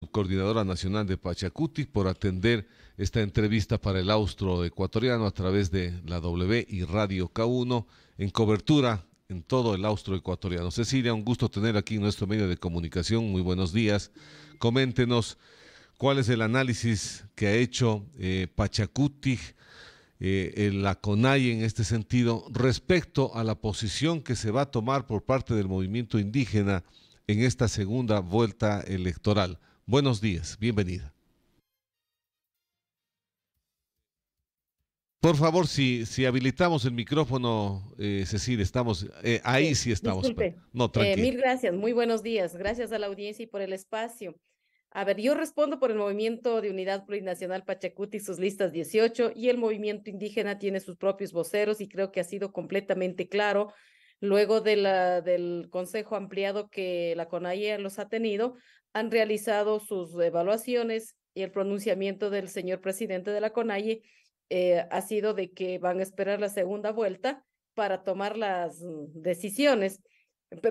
subcoordinadora nacional de Pachacuti, por atender esta entrevista para el Austro Ecuatoriano a través de la W y Radio K1 en cobertura en todo el Austro Ecuatoriano. Cecilia, un gusto tener aquí en nuestro medio de comunicación. Muy buenos días. Coméntenos cuál es el análisis que ha hecho Pachacuti, la CONAIE en este sentido, respecto a la posición que se va a tomar por parte del movimiento indígena en esta segunda vuelta electoral. Buenos días, bienvenida. Por favor, si habilitamos el micrófono, Cecilia, estamos, ahí sí estamos. Disculpe, No, tranquilo. mil gracias, muy buenos días. Gracias a la audiencia y por el espacio. A ver, yo respondo por el Movimiento de Unidad Plurinacional Pachacuti y sus listas 18, y el movimiento indígena tiene sus propios voceros, y creo que ha sido completamente claro luego del consejo ampliado que la CONAIE los ha tenido. Han realizado sus evaluaciones, y el pronunciamiento del señor presidente de la CONAIE ha sido de que van a esperar la segunda vuelta para tomar las decisiones.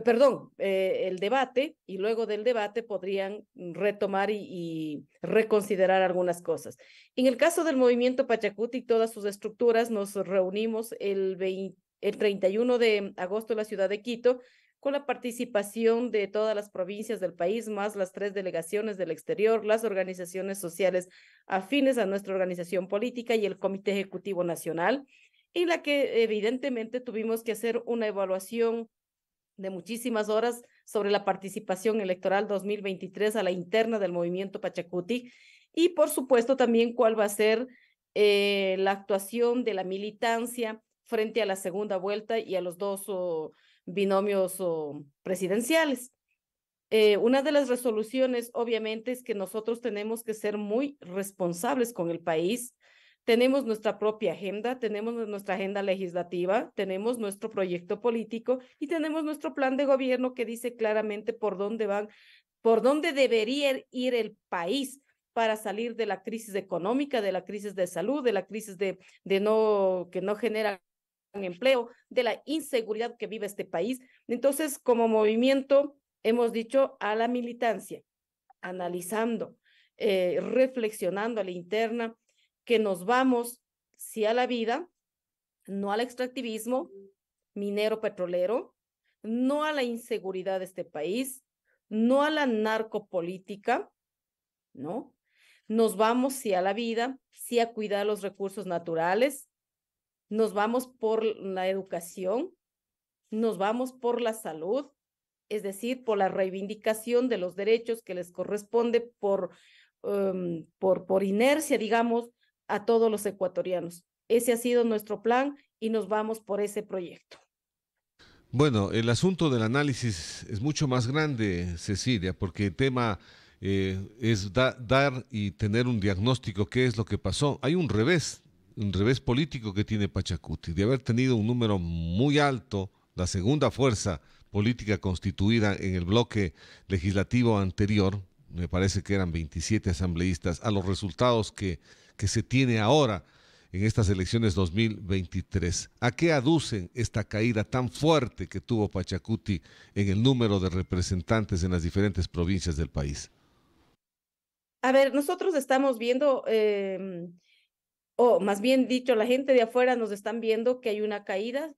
Perdón, el debate, y luego del debate podrían retomar y reconsiderar algunas cosas. En el caso del movimiento Pachacuti y todas sus estructuras, nos reunimos el 31 de agosto en la ciudad de Quito, con la participación de todas las provincias del país, más las 3 delegaciones del exterior, las organizaciones sociales afines a nuestra organización política y el Comité Ejecutivo Nacional, en la que evidentemente tuvimos que hacer una evaluación de muchísimas horas sobre la participación electoral 2023 a la interna del movimiento Pachacuti, y por supuesto también cuál va a ser la actuación de la militancia frente a la segunda vuelta y a los dos binomios presidenciales. Una de las resoluciones, obviamente, es que nosotros tenemos que ser muy responsables con el país. Tenemos nuestra propia agenda, tenemos nuestra agenda legislativa, tenemos nuestro proyecto político y tenemos nuestro plan de gobierno que dice claramente por dónde debería ir el país para salir de la crisis económica, de la crisis de salud, de la crisis que no genera empleo, de la inseguridad que vive este país. Entonces, como movimiento, hemos dicho a la militancia, analizando, reflexionando a la interna, que nos vamos, sí a la vida, no al extractivismo minero petrolero, no a la inseguridad de este país, no a la narcopolítica, ¿no? Nos vamos, sí a la vida, sí a cuidar los recursos naturales, nos vamos por la educación, nos vamos por la salud, es decir, por la reivindicación de los derechos que les corresponde por inercia, digamos, a todos los ecuatorianos. Ese ha sido nuestro plan y nos vamos por ese proyecto. Bueno, el asunto del análisis es mucho más grande, Cecilia, porque el tema es dar y tener un diagnóstico, qué es lo que pasó. Hay un revés político que tiene Pachacuti, de haber tenido un número muy alto, la segunda fuerza política constituida en el bloque legislativo anterior, me parece que eran 27 asambleístas, a los resultados que se tiene ahora en estas elecciones 2023. ¿A qué aducen esta caída tan fuerte que tuvo Pachacuti en el número de representantes en las diferentes provincias del país? A ver, nosotros estamos viendo, o más bien dicho, la gente de afuera nos están viendo que hay una caída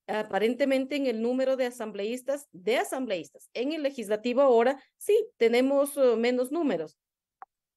aparentemente en el número de asambleístas. En el legislativo ahora sí tenemos menos números,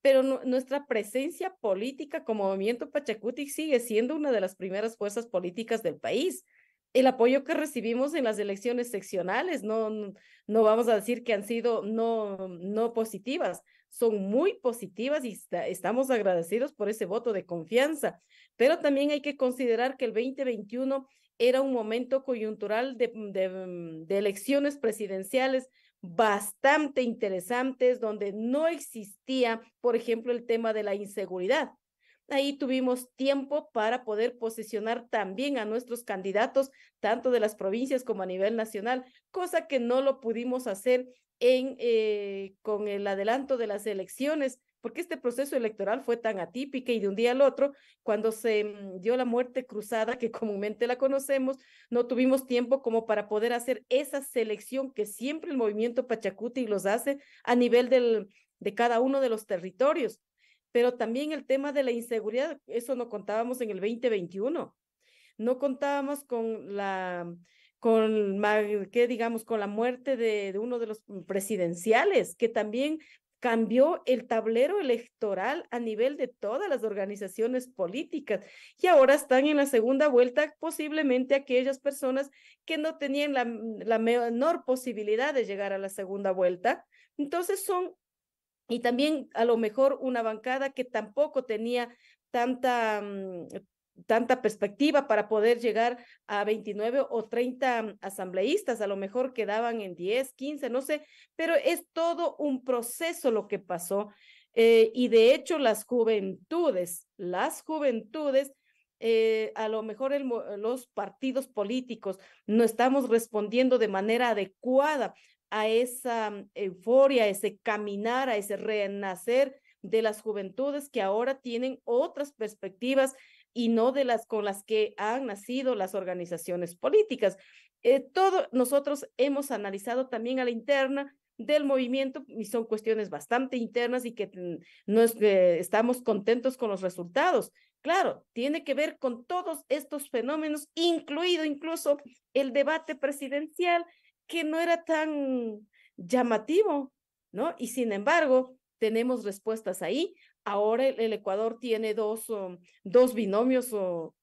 pero nuestra presencia política como movimiento Pachacuti sigue siendo una de las primeras fuerzas políticas del país. El apoyo que recibimos en las elecciones seccionales, no vamos a decir que han sido no positivas, son muy positivas, y estamos agradecidos por ese voto de confianza, pero también hay que considerar que el 2021 era un momento coyuntural de elecciones presidenciales bastante interesantes, donde no existía, por ejemplo, el tema de la inseguridad. Ahí tuvimos tiempo para poder posicionar también a nuestros candidatos, tanto de las provincias como a nivel nacional, cosa que no lo pudimos hacer con el adelanto de las elecciones, porque este proceso electoral fue tan atípico, y de un día al otro, cuando se dio la muerte cruzada, que comúnmente la conocemos, no tuvimos tiempo como para poder hacer esa selección que siempre el movimiento Pachacuti los hace a nivel de cada uno de los territorios. Pero también el tema de la inseguridad, eso no contábamos en el 2021. No contábamos ¿qué digamos? Con la muerte de uno de los presidenciales, que también cambió el tablero electoral a nivel de todas las organizaciones políticas y ahora están en la segunda vuelta posiblemente aquellas personas que no tenían la menor posibilidad de llegar a la segunda vuelta. Entonces y también a lo mejor una bancada que tampoco tenía tanta, tanta perspectiva para poder llegar a 29 o 30 asambleístas, a lo mejor quedaban en 10, 15, no sé, pero es todo un proceso lo que pasó. Y de hecho las juventudes, a lo mejor los partidos políticos no estamos respondiendo de manera adecuada a esa euforia, a ese caminar, a ese renacer de las juventudes que ahora tienen otras perspectivas y no de las con las que han nacido las organizaciones políticas. Todo nosotros hemos analizado también a la interna del movimiento y son cuestiones bastante internas y que no es que estamos contentos con los resultados. Claro, tiene que ver con todos estos fenómenos, incluido incluso el debate presidencial, que no era tan llamativo, ¿no? Y sin embargo, tenemos respuestas ahí. Ahora el Ecuador tiene dos binomios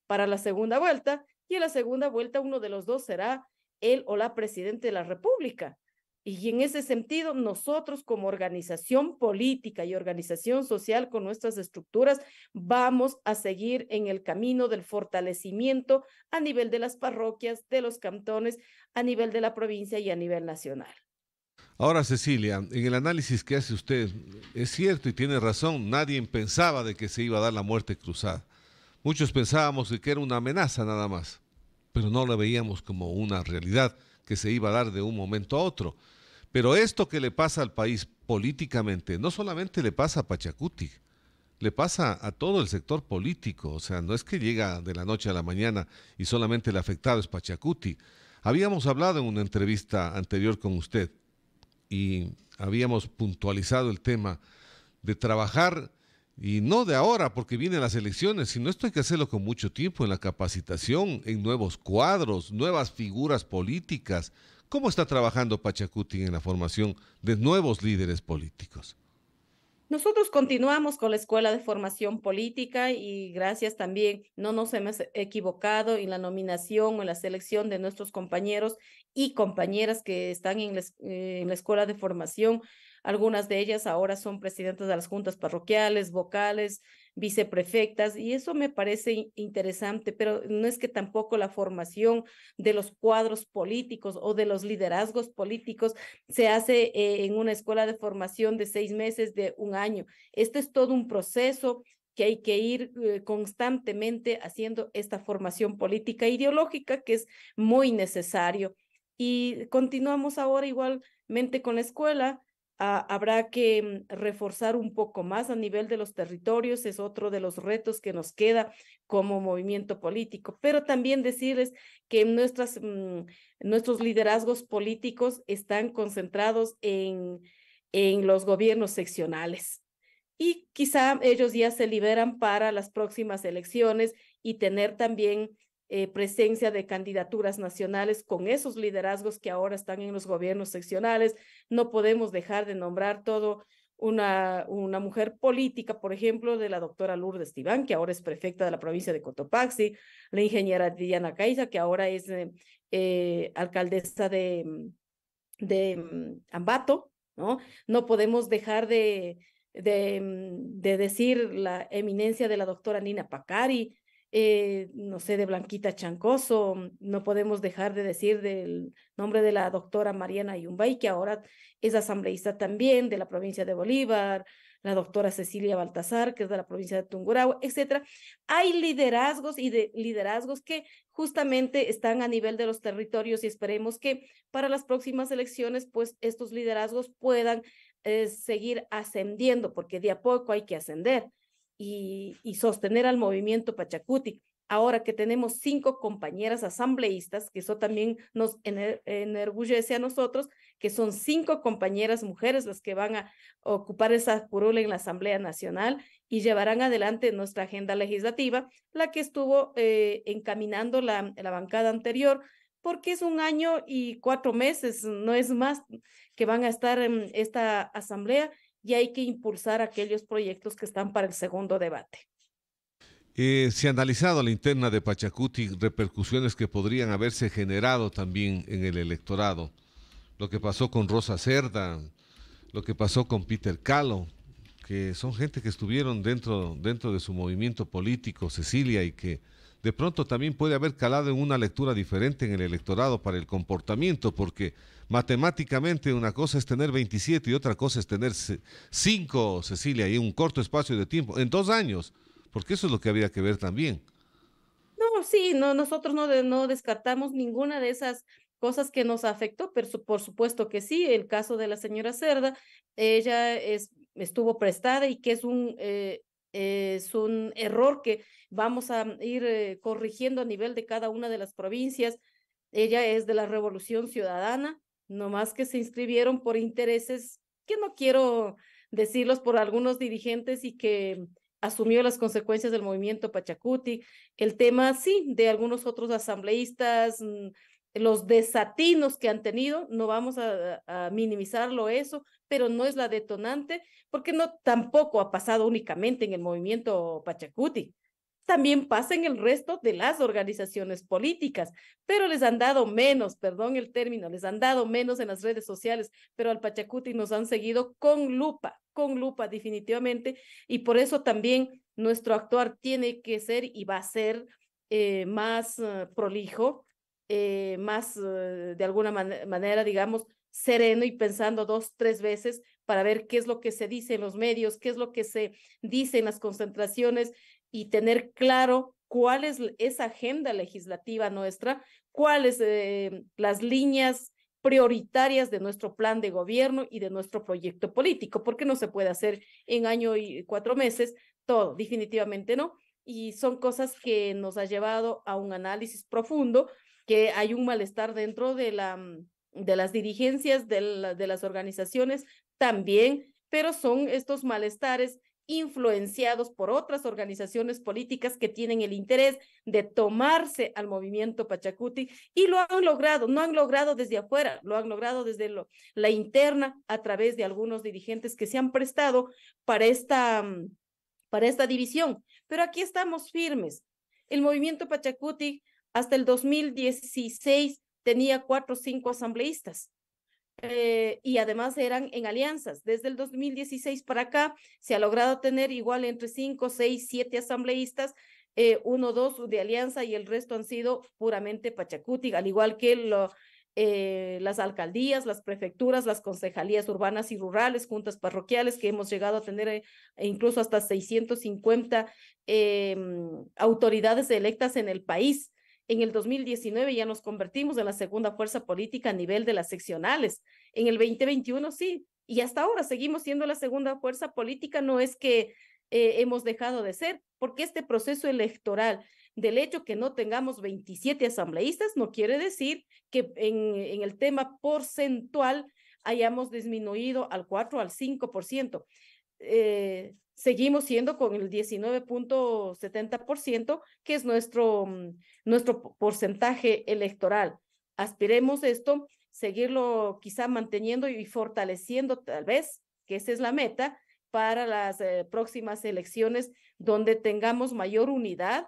para la segunda vuelta, y en la segunda vuelta uno de los dos será él o la presidenta de la República. Y en ese sentido, nosotros como organización política y organización social con nuestras estructuras, vamos a seguir en el camino del fortalecimiento a nivel de las parroquias, de los cantones, a nivel de la provincia y a nivel nacional. Ahora, Cecilia, en el análisis que hace usted, es cierto y tiene razón, nadie pensaba de que se iba a dar la muerte cruzada. Muchos pensábamos de que era una amenaza nada más, pero no la veíamos como una realidad que se iba a dar de un momento a otro. Pero esto que le pasa al país políticamente, no solamente le pasa a Pachacuti, le pasa a todo el sector político. O sea, no es que llega de la noche a la mañana y solamente el afectado es Pachacuti. Habíamos hablado en una entrevista anterior con usted y habíamos puntualizado el tema de trabajar, y no de ahora porque vienen las elecciones, sino esto hay que hacerlo con mucho tiempo, en la capacitación, en nuevos cuadros, nuevas figuras políticas. ¿Cómo está trabajando Pachacuti en la formación de nuevos líderes políticos? Nosotros continuamos con la Escuela de Formación Política y gracias también, no nos hemos equivocado en la nominación o en la selección de nuestros compañeros y compañeras que están en la Escuela de Formación. Algunas de ellas ahora son presidentas de las juntas parroquiales, vocales, viceprefectas, y eso me parece interesante, pero no es que tampoco la formación de los cuadros políticos o de los liderazgos políticos se hace en una escuela de formación de 6 meses, de un año. Este es todo un proceso que hay que ir constantemente haciendo esta formación política ideológica que es muy necesario. Y continuamos ahora igualmente con la escuela. Habrá que reforzar un poco más a nivel de los territorios, es otro de los retos que nos queda como movimiento político, pero también decirles que nuestros liderazgos políticos están concentrados en los gobiernos seccionales y quizá ellos ya se liberan para las próximas elecciones y tener también presencia de candidaturas nacionales con esos liderazgos que ahora están en los gobiernos seccionales. No podemos dejar de nombrar todo una mujer política, por ejemplo, de la doctora Lourdes Tibán, que ahora es prefecta de la provincia de Cotopaxi, la ingeniera Diana Caiza, que ahora es alcaldesa de Ambato, ¿no? No podemos dejar de decir la eminencia de la doctora Nina Pacari, no sé, de Blanquita Chancoso, no podemos dejar de decir del nombre de la doctora Mariana Yumbay, que ahora es asambleísta también de la provincia de Bolívar, la doctora Cecilia Baltazar, que es de la provincia de Tungurahua, etcétera. Hay liderazgos y de liderazgos que justamente están a nivel de los territorios y esperemos que para las próximas elecciones, pues estos liderazgos puedan seguir ascendiendo, porque de a poco hay que ascender y sostener al movimiento Pachacuti. Ahora que tenemos 5 compañeras asambleístas, que eso también nos enorgullece a nosotros, que son 5 compañeras mujeres las que van a ocupar esa curul en la Asamblea Nacional y llevarán adelante nuestra agenda legislativa, la que estuvo encaminando la bancada anterior, porque es 1 año y 4 meses, no es más, que van a estar en esta asamblea y hay que impulsar aquellos proyectos que están para el segundo debate. Se ha analizado la interna de Pachacuti, repercusiones que podrían haberse generado también en el electorado. Lo que pasó con Rosa Cerda, lo que pasó con Peter Calo, que son gente que estuvieron dentro de su movimiento político, Cecilia, y que de pronto también puede haber calado en una lectura diferente en el electorado para el comportamiento, porque matemáticamente una cosa es tener 27 y otra cosa es tener 5, Cecilia, y en un corto espacio de tiempo, en 2 años, porque eso es lo que había que ver también. No, sí, no, nosotros no descartamos ninguna de esas cosas que nos afectó, pero por supuesto que sí, el caso de la señora Cerda, ella estuvo prestada y que es un error que vamos a ir corrigiendo a nivel de cada una de las provincias. Ella es de la Revolución Ciudadana, no más que se inscribieron por intereses que no quiero decirlos, por algunos dirigentes, y que asumió las consecuencias del movimiento Pachacuti. El tema, sí, de algunos otros asambleístas, los desatinos que han tenido, no vamos a minimizarlo eso, pero no es la detonante, porque no tampoco ha pasado únicamente en el movimiento Pachacuti. También pasa en el resto de las organizaciones políticas, pero les han dado menos, perdón el término, les han dado menos en las redes sociales, pero al Pachacuti nos han seguido con lupa definitivamente, y por eso también nuestro actuar tiene que ser y va a ser más prolijo, más de alguna manera, digamos, sereno, y pensando 2, 3 veces para ver qué es lo que se dice en los medios, qué es lo que se dice en las concentraciones, y tener claro cuál es esa agenda legislativa nuestra, cuáles las líneas prioritarias de nuestro plan de gobierno y de nuestro proyecto político, porque no se puede hacer en 1 año y 4 meses todo, definitivamente no. Y son cosas que nos ha llevado a un análisis profundo, que hay un malestar dentro de las dirigencias de las organizaciones también, pero son estos malestares influenciados por otras organizaciones políticas que tienen el interés de tomarse al movimiento Pachacuti, y lo han logrado, no han logrado desde afuera, lo han logrado desde la interna, a través de algunos dirigentes que se han prestado para esta división. Pero aquí estamos firmes. El movimiento Pachacuti hasta el 2016 tenía 4 o 5 asambleístas. Y además eran en alianzas. Desde el 2016 para acá se ha logrado tener igual entre 5, 6, 7 asambleístas, 1 o 2 de alianza, y el resto han sido puramente Pachacuti, al igual que las alcaldías, las prefecturas, las concejalías urbanas y rurales, juntas parroquiales, que hemos llegado a tener incluso hasta 650 autoridades electas en el país. En el 2019 ya nos convertimos en la segunda fuerza política a nivel de las seccionales. En el 2021 sí, y hasta ahora seguimos siendo la segunda fuerza política. No es que hemos dejado de ser, porque este proceso electoral, del hecho que no tengamos 27 asambleístas, no quiere decir que en el tema porcentual hayamos disminuido al 4 o al 5%. Seguimos siendo con el 19.70%, que es nuestro porcentaje electoral. Aspiremos esto, seguirlo quizá manteniendo y fortaleciendo, tal vez, que esa es la meta para las próximas elecciones, donde tengamos mayor unidad,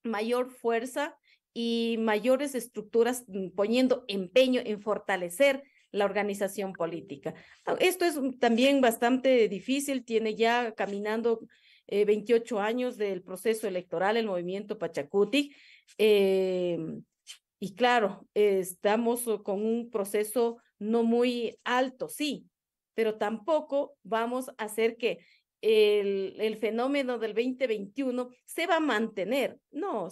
mayor fuerza y mayores estructuras, poniendo empeño en fortalecer la organización política. Esto es también bastante difícil, tiene ya caminando 28 años del proceso electoral el movimiento Pachacuti, y claro, estamos con un proceso no muy alto, sí, pero tampoco vamos a hacer que el fenómeno del 2021 se va a mantener. No,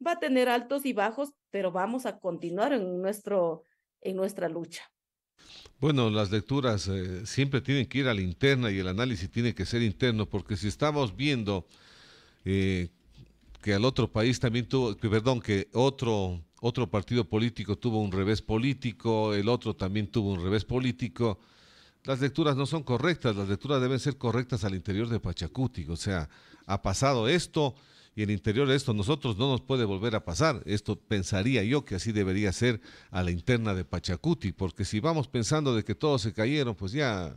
va a tener altos y bajos, pero vamos a continuar en nuestra lucha. Bueno, las lecturas siempre tienen que ir a la interna y el análisis tiene que ser interno, porque si estamos viendo eh, que al otro país también tuvo, que, perdón, que otro otro partido político tuvo un revés político, el otro también tuvo un revés político. Las lecturas no son correctas, las lecturas deben ser correctas al interior de Pachacuti. O sea, ha pasado esto y el interior de esto nosotros no nos puede volver a pasar. Esto pensaría yo que así debería ser a la interna de Pachacuti, porque si vamos pensando de que todos se cayeron, pues ya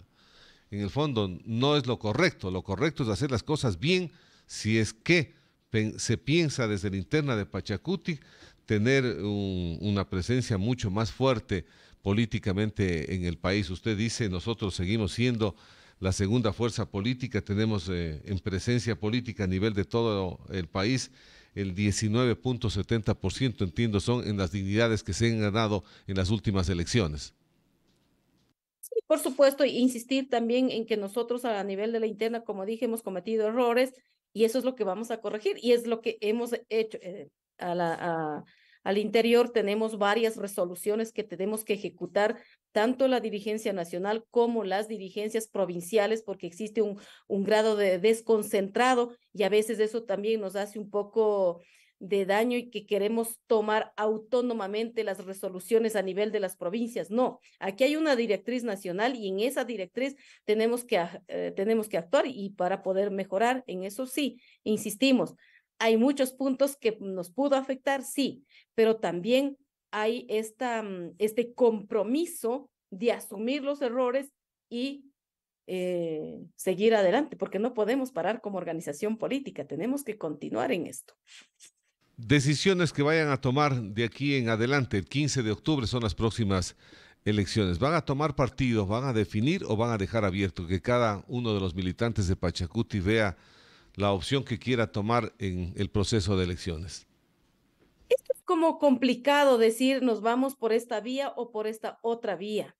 en el fondo no es lo correcto. Lo correcto es hacer las cosas bien si es que se piensa desde la interna de Pachacuti tener una presencia mucho más fuerte políticamente en el país. Usted dice, nosotros seguimos siendo la segunda fuerza política, tenemos en presencia política a nivel de todo el país el 19.70%, entiendo, son en las dignidades que se han ganado en las últimas elecciones. Sí, por supuesto, e insistir también en que nosotros a nivel de la interna, como dije, hemos cometido errores y eso es lo que vamos a corregir y es lo que hemos hecho. Al interior tenemos varias resoluciones que tenemos que ejecutar, tanto la dirigencia nacional como las dirigencias provinciales, porque existe un grado de desconcentrado y a veces eso también nos hace un poco de daño y que queremos tomar autónomamente las resoluciones a nivel de las provincias. No, aquí hay una directriz nacional y en esa directriz tenemos que actuar y para poder mejorar, en eso sí, insistimos. Hay muchos puntos que nos pudo afectar, sí, pero también hay este compromiso de asumir los errores y seguir adelante, porque no podemos parar como organización política, tenemos que continuar en esto. Decisiones que vayan a tomar de aquí en adelante, el 15 de octubre son las próximas elecciones. ¿Van a tomar partido, van a definir o van a dejar abierto que cada uno de los militantes de Pachacuti vea la opción que quiera tomar en el proceso de elecciones? Es como complicado decir nos vamos por esta vía o por esta otra vía.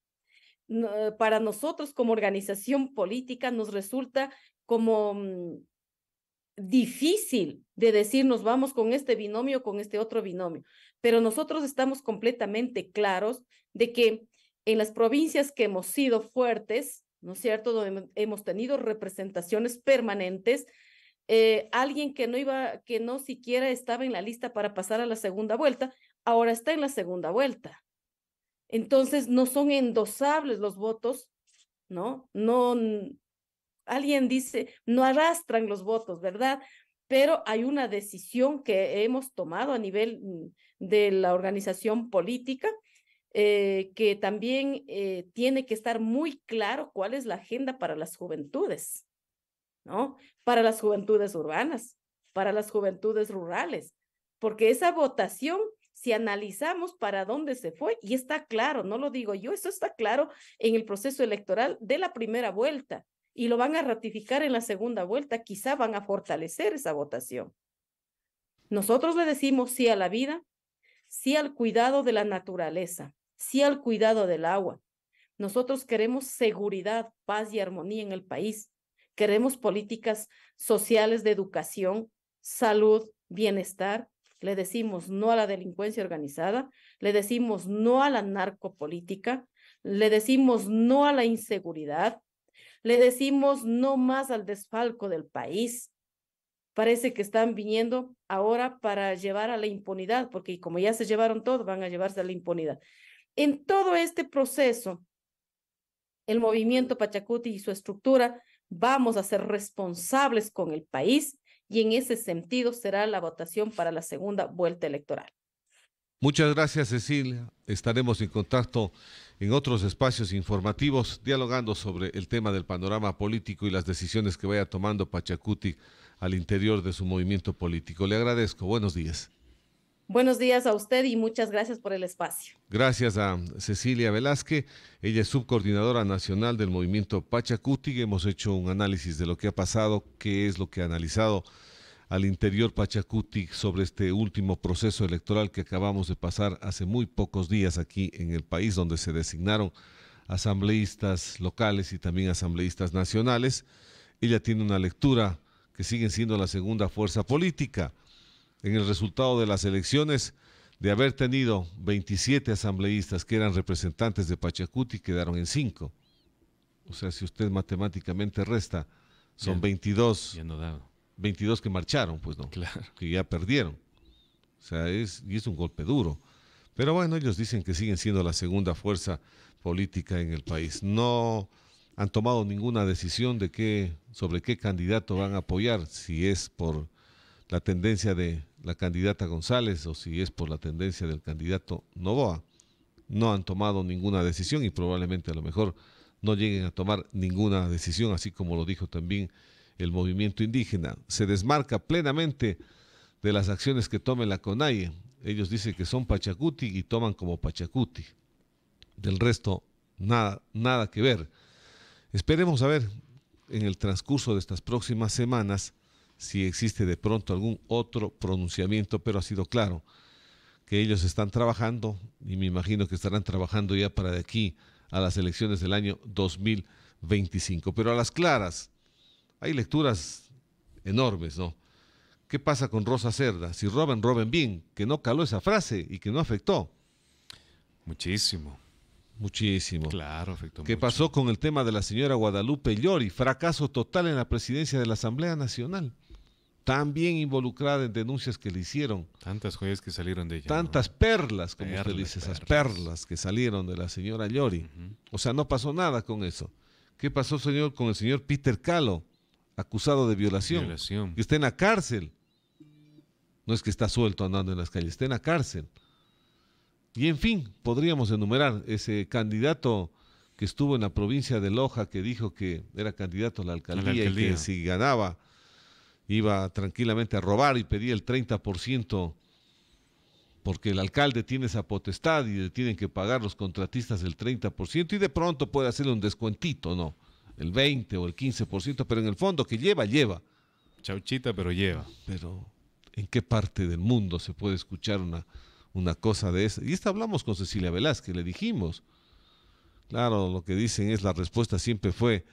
Para nosotros como organización política nos resulta como difícil de decir nos vamos con este binomio o con este otro binomio, pero nosotros estamos completamente claros de que en las provincias que hemos sido fuertes, ¿no es cierto?, donde hemos tenido representaciones permanentes, alguien que no siquiera estaba en la lista para pasar a la segunda vuelta, ahora está en la segunda vuelta. Entonces no son endosables los votos, ¿no? No, alguien dice, no arrastran los votos, ¿verdad? Pero hay una decisión que hemos tomado a nivel de la organización política, que también tiene que estar muy claro cuál es la agenda para las juventudes, ¿no? Para las juventudes urbanas, para las juventudes rurales, porque esa votación, si analizamos para dónde se fue, y está claro, no lo digo yo, eso está claro en el proceso electoral de la primera vuelta, y lo van a ratificar en la segunda vuelta, quizá van a fortalecer esa votación. Nosotros le decimos sí a la vida, sí al cuidado de la naturaleza, sí al cuidado del agua. Nosotros queremos seguridad, paz y armonía en el país. Queremos políticas sociales de educación, salud, bienestar. Le decimos no a la delincuencia organizada, le decimos no a la narcopolítica, le decimos no a la inseguridad, le decimos no más al desfalco del país. Parece que están viniendo ahora para llevar a la impunidad, porque como ya se llevaron todo, van a llevarse a la impunidad. En todo este proceso, el movimiento Pachacuti y su estructura vamos a ser responsables con el país y en ese sentido será la votación para la segunda vuelta electoral. Muchas gracias, Cecilia. Estaremos en contacto en otros espacios informativos, dialogando sobre el tema del panorama político y las decisiones que vaya tomando Pachacuti al interior de su movimiento político. Le agradezco. Buenos días. Buenos días a usted y muchas gracias por el espacio. Gracias a Cecilia Velázquez. Ella es subcoordinadora nacional del movimiento Pachacuti. Hemos hecho un análisis de lo que ha pasado, qué es lo que ha analizado al interior Pachacuti sobre este último proceso electoral que acabamos de pasar hace muy pocos días aquí en el país, donde se designaron asambleístas locales y también asambleístas nacionales. Ella tiene una lectura que siguen siendo la segunda fuerza política. En el resultado de las elecciones, de haber tenido 27 asambleístas que eran representantes de Pachacuti, quedaron en 5. O sea, si usted matemáticamente resta, son ya, 22. Ya no da. 22 que marcharon, pues no, claro, que ya perdieron. O sea, y es un golpe duro. Pero bueno, ellos dicen que siguen siendo la segunda fuerza política en el país. No han tomado ninguna decisión sobre qué candidato van a apoyar, si es por la tendencia de la candidata González o si es por la tendencia del candidato Noboa. No han tomado ninguna decisión y probablemente a lo mejor no lleguen a tomar ninguna decisión, así como lo dijo también el movimiento indígena. Se desmarca plenamente de las acciones que tome la CONAIE. Ellos dicen que son Pachacuti y toman como Pachacuti. Del resto, nada que ver. Esperemos a ver en el transcurso de estas próximas semanas si existe de pronto algún otro pronunciamiento, pero ha sido claro que ellos están trabajando y me imagino que estarán trabajando ya para de aquí a las elecciones del año 2025. Pero a las claras, hay lecturas enormes, ¿no? ¿Qué pasa con Rosa Cerda? Si roben, roben bien, que no caló esa frase y que no afectó. Muchísimo. Claro, afectó ¿Qué mucho. pasó con el tema de la señora Guadalupe Llori? Fracaso total en la presidencia de la Asamblea Nacional. También involucrada en denuncias que le hicieron. Tantas joyas que salieron de ella. Tantas perlas, como usted dice, esas perlas que salieron de la señora Llori. O sea, no pasó nada con eso. ¿Qué pasó, señor, con el señor Peter Calo, acusado de violación? Que está en la cárcel. No es que está suelto andando en las calles, está en la cárcel. Y en fin, podríamos enumerar ese candidato que estuvo en la provincia de Loja, que dijo que era candidato a la alcaldía y que si ganaba iba tranquilamente a robar y pedía el 30% porque el alcalde tiene esa potestad y le tienen que pagar los contratistas el 30% y de pronto puede hacerle un descuentito, ¿no? El 20 o el 15%, pero en el fondo que lleva. Chauchita, pero lleva. Pero ¿en qué parte del mundo se puede escuchar una cosa de esa? Y hablamos con Cecilia Velázquez, le dijimos. Claro, lo que dicen es, la respuesta siempre fue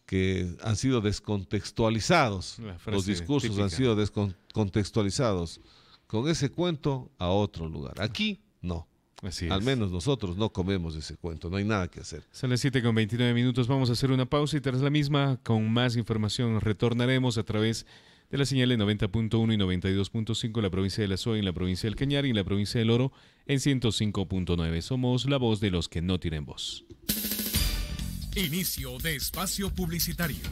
que han sido descontextualizados. Los discursos típica. Han sido descontextualizados. Con ese cuento a otro lugar. Aquí no. Así Al es. menos nosotros no comemos ese cuento, no hay nada que hacer. Son las 7:29, vamos a hacer una pausa y tras la misma, con más información, retornaremos a través de la señal de 90.1 y 92.5 en la provincia de La Suay, en la provincia del Cañar y en la provincia del Oro en 105.9. Somos la voz de los que no tienen voz. Inicio de espacio publicitario.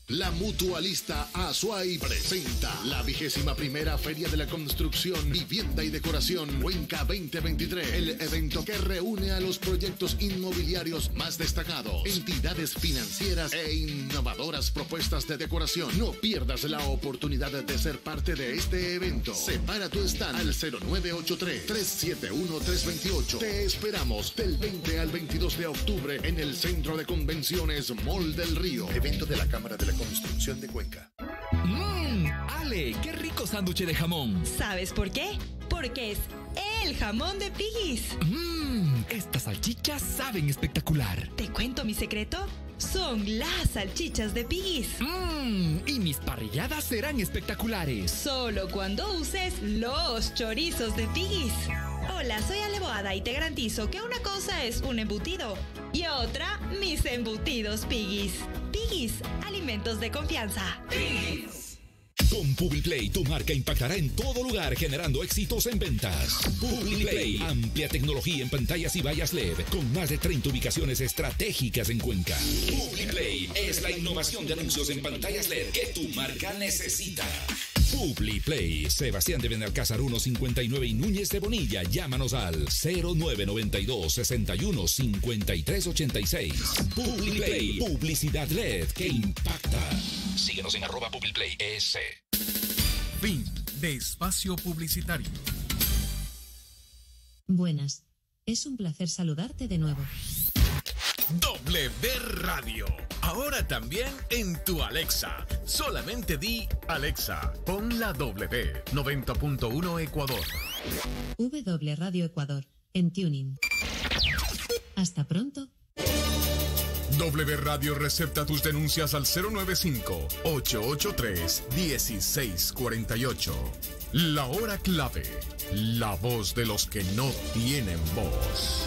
La Mutualista Azuay presenta la 21ª Feria de la Construcción, Vivienda y Decoración Cuenca 2023. El evento que reúne a los proyectos inmobiliarios más destacados, entidades financieras e innovadoras propuestas de decoración. No pierdas la oportunidad de ser parte de este evento. Separa tu stand al 0983-371-328. Te esperamos del 20 al 22 de octubre en el Centro de Convenciones Mall del Río. Evento de la Cámara de la Construcción de Cuenca. Ale, qué rico sándwich de jamón. ¿Sabes por qué? Porque es el jamón de Piggy's. Estas salchichas saben espectacular. ¿Te cuento mi secreto? Son las salchichas de Piggy's. Y mis parrilladas serán espectaculares. Solo cuando uses los chorizos de Piggy's. Hola, soy Ale Boada y te garantizo que una cosa es un embutido y otra mis embutidos Piggy's. Piggy's, alimentos de confianza. Piggy's. Con Publiplay, tu marca impactará en todo lugar, generando éxitos en ventas. Publiplay, amplia tecnología en pantallas y vallas LED, con más de 30 ubicaciones estratégicas en Cuenca. Publiplay es la innovación de anuncios en pantallas LED que tu marca necesita. Publiplay, Sebastián de Benalcázar 159 y Núñez de Bonilla. Llámanos al 0992 61 53 86. Publiplay, publicidad LED que impacta. Síguenos en @PubliPlayES. Fin de espacio publicitario. Buenas. Es un placer saludarte de nuevo. W Radio. Ahora también en tu Alexa. Solamente di Alexa. Pon la W. 90.1 Ecuador. W Radio Ecuador. En Tuning. Hasta pronto. W Radio recepta tus denuncias al 095-883-1648. La hora clave. La voz de los que no tienen voz.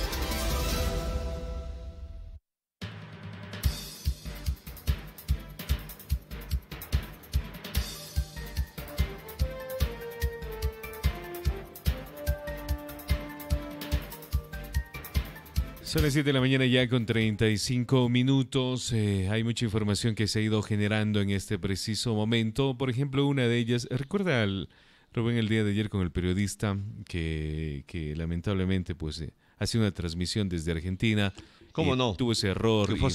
Son las 7 de la mañana ya con 35 minutos. Hay mucha información que se ha ido generando en este preciso momento. Por ejemplo, una de ellas, recuerda Rubén el día de ayer con el periodista que lamentablemente pues hace una transmisión desde Argentina. ¿Cómo no? Tuvo ese error. Que fue